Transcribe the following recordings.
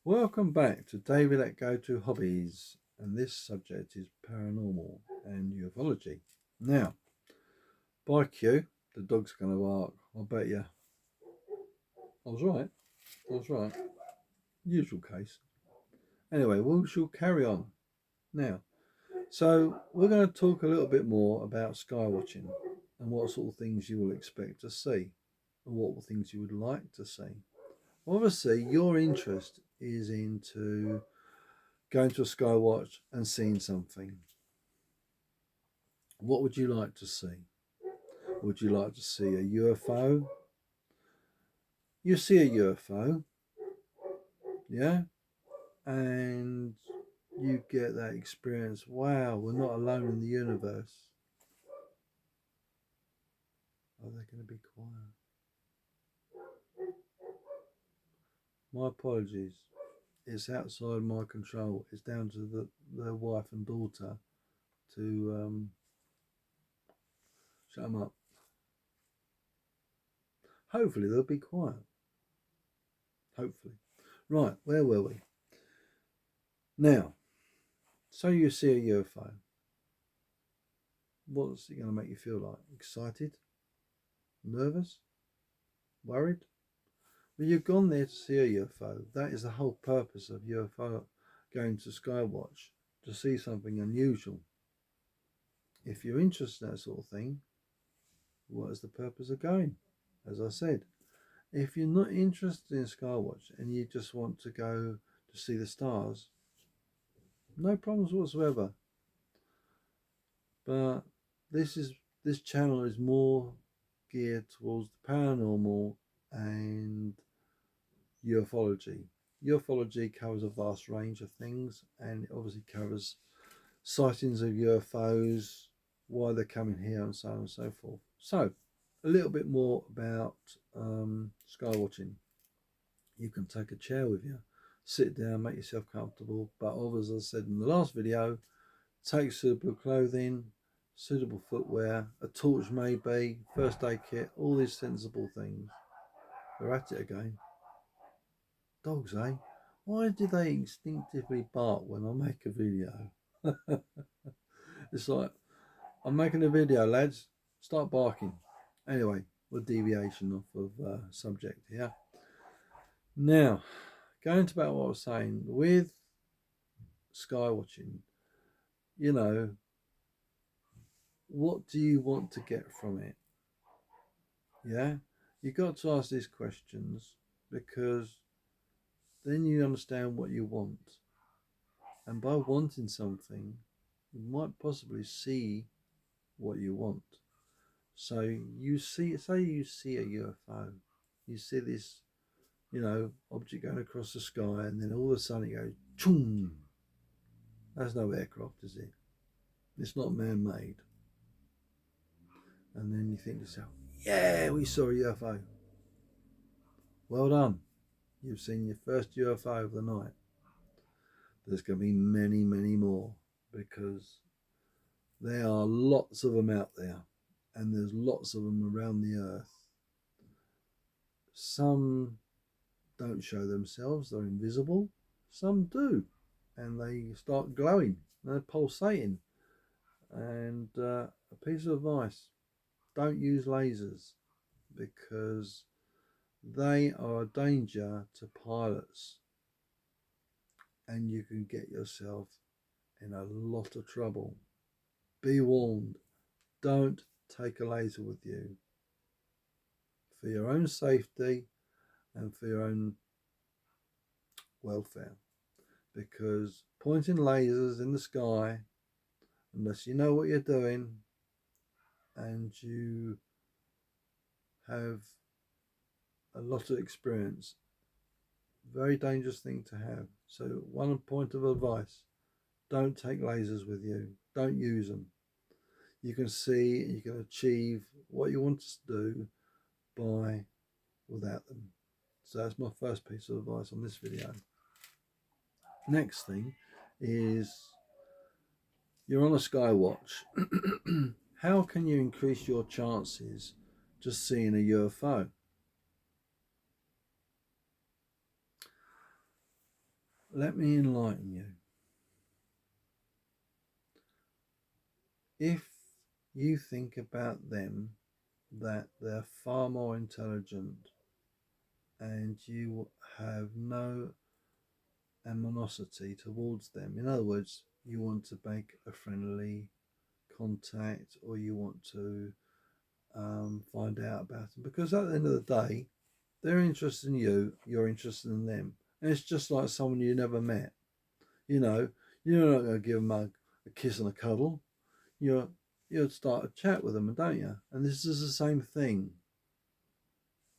Welcome back to David at Go To Hobbies, and this subject is paranormal and ufology. Now, by cue, the dog's going to bark. I bet you. I was right. I was right. Usual case. Anyway, we shall carry on. Now, so we're going to talk a little bit more about sky watching and what sort of things you will expect to see, and what things you would like to see. Obviously, your interest is into going to a Skywatch and seeing something. What would you like to see? Would you like to see a UFO? You see a UFO, yeah, and you get that experience. Wow, we're not alone in the universe. Are they going to be quiet? My apologies. It's outside my control. It's down to the wife and daughter to shut them up. Hopefully they'll be quiet. Hopefully. Right, where were we? Now, so you see a UFO. What's it going to make you feel like? Excited? Nervous? Worried? Well, you've gone there to see a UFO. That is the whole purpose of UFO going to Skywatch, to see something unusual. If you're interested in that sort of thing, what is the purpose of going? As I said, if you're not interested in Skywatch and you just want to go to see the stars, no problems whatsoever. But this channel is more geared towards the paranormal and ufology. Ufology covers a vast range of things, and it obviously covers sightings of UFOs, why they're coming here, and so on and so forth. So, a little bit more about sky watching. You can take a chair with you, sit down, make yourself comfortable, but as I said in the last video, take suitable clothing, suitable footwear, a torch maybe, first aid kit, all these sensible things. We're at it again. Dogs, eh? Why do they instinctively bark when I make a video? It's like, I'm making a video, lads. Start barking. Anyway, we're deviation off of subject here. Now, going to about what I was saying, with sky watching, you know, what do you want to get from it? Yeah? You've got to ask these questions, because then you understand what you want. And by wanting something, you might possibly see what you want. So you see, say you see a UFO, you see this, object going across the sky, and then all of a sudden it goes, choom. That's no aircraft, is it? It's not man-made. And then you think to yourself, yeah, we saw a UFO. Well done. You've seen your first UFO of the night. There's going to be many, many more, because there are lots of them out there, and there's lots of them around the earth. Some don't show themselves, they're invisible. Some do, and they start glowing, they're pulsating. And a piece of advice, don't use lasers, because they are a danger to pilots, and you can get yourself in a lot of trouble. Be warned, don't take a laser with you, for your own safety and for your own welfare, because pointing lasers in the sky, unless you know what you're doing and you have a lot of experience, very dangerous thing to have. So one point of advice, don't take lasers with you, don't use them. You can see, you can achieve what you want to do by without them. So that's my first piece of advice on this video. Next thing is, you're on a Skywatch. How can you increase your chances to seeing a UFO? let me enlighten you. If you think about them, that they're far more intelligent and you have no animosity towards them. In other words, you want to make a friendly contact, or you want to find out about them, because at the end of the day, they're interested in you, you're interested in them, and it's just like someone you never met. You know, you're not going to give them a kiss and a cuddle. You'll start a chat with them, don't you? And this is the same thing.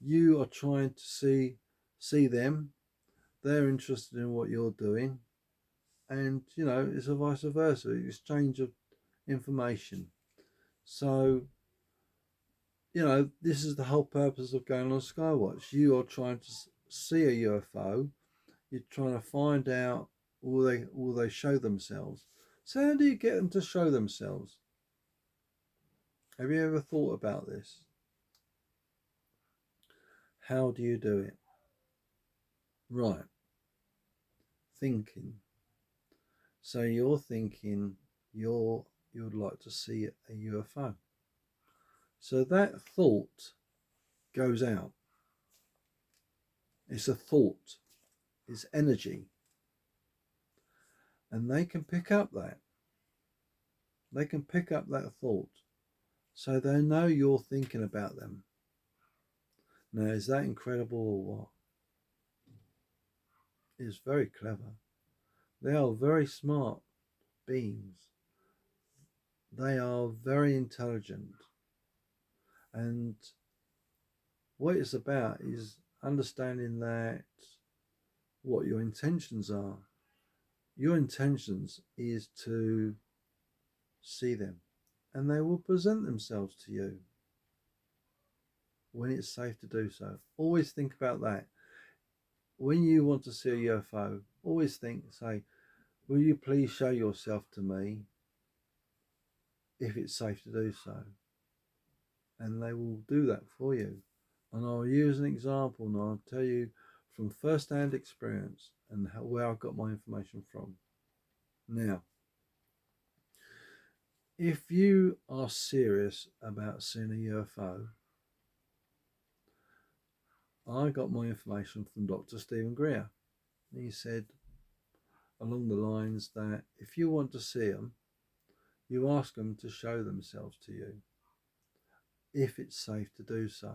You are trying to see them. They're interested in what you're doing, and it's a vice versa exchange of information. So this is the whole purpose of going on Skywatch. You are trying to see a UFO. You're trying to find out, will they show themselves. So how do you get them to show themselves? Have you ever thought about this? How do you do it? Right, thinking. So you're thinking you'd like to see a UFO. So that thought goes out. It's a thought. It's energy. And they can pick up that. They can pick up that thought. So they know you're thinking about them. Now, is that incredible or what? It's very clever. They are very smart beings. They are very intelligent. And what it's about is understanding that what your intentions are. Your intentions is to see them, and they will present themselves to you when it's safe to do so. Always think about that. When you want to see a UFO, always say, will you please show yourself to me if it's safe to do so? And they will do that for you. And I'll use an example and I'll tell you from first-hand experience and where I got my information from. Now, if you are serious about seeing a UFO, I got my information from Dr. Stephen Greer. He said along the lines that if you want to see them, you ask them to show themselves to you if it's safe to do so.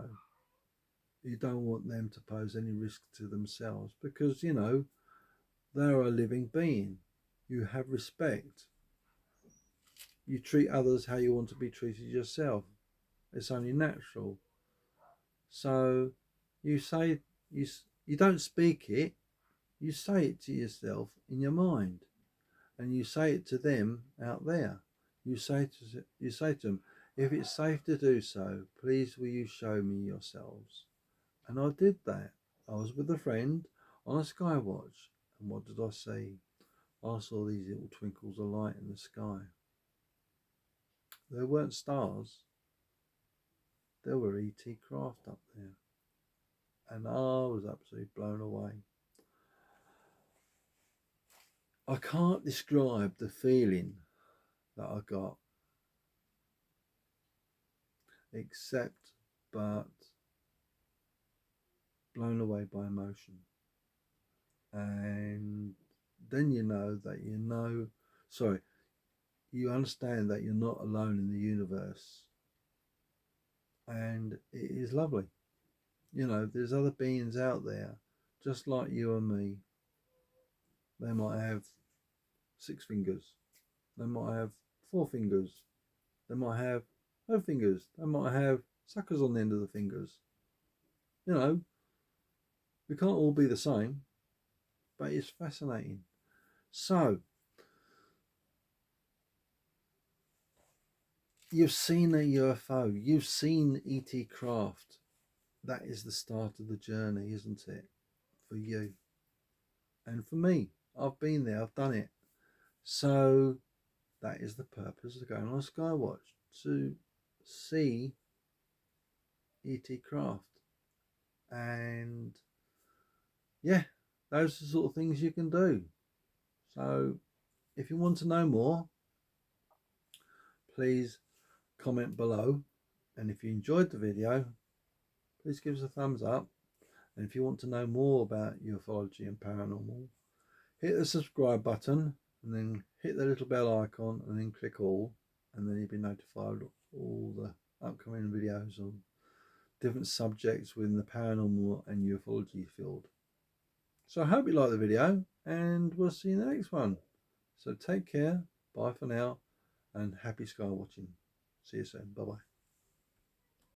You don't want them to pose any risk to themselves because, they're a living being. You have respect. You treat others how you want to be treated yourself. It's only natural. So you say, you don't speak it, you say it to yourself in your mind, and you say it to them out there. You say to them, if it's safe to do so, please will you show me yourselves? And I did that. I was with a friend on a Skywatch, and what did I see? I saw these little twinkles of light in the sky. There weren't stars. There were ET craft up there. And I was absolutely blown away. I can't describe the feeling that I got, except but blown away by emotion. And then you understand that you're not alone in the universe. And it is lovely. There's other beings out there, just like you and me. They might have 6 fingers. They might have 4 fingers. They might have no fingers. They might have suckers on the end of the fingers. We can't all be the same, but it's fascinating. So, you've seen a UFO. You've seen ET craft. That is the start of the journey, isn't it? For you. And for me. I've been there. I've done it. So, that is the purpose of going on Skywatch. To see ET craft. And yeah, those are the sort of things you can do. So if you want to know more, please comment below, and if you enjoyed the video, please give us a thumbs up. And if you want to know more about ufology and paranormal, hit the subscribe button and then hit the little bell icon and then click all, and then you'll be notified of all the upcoming videos on different subjects within the paranormal and ufology field. So I hope you like the video, and we'll see you in the next one. So take care, bye for now, and happy sky watching. See you soon. Bye bye.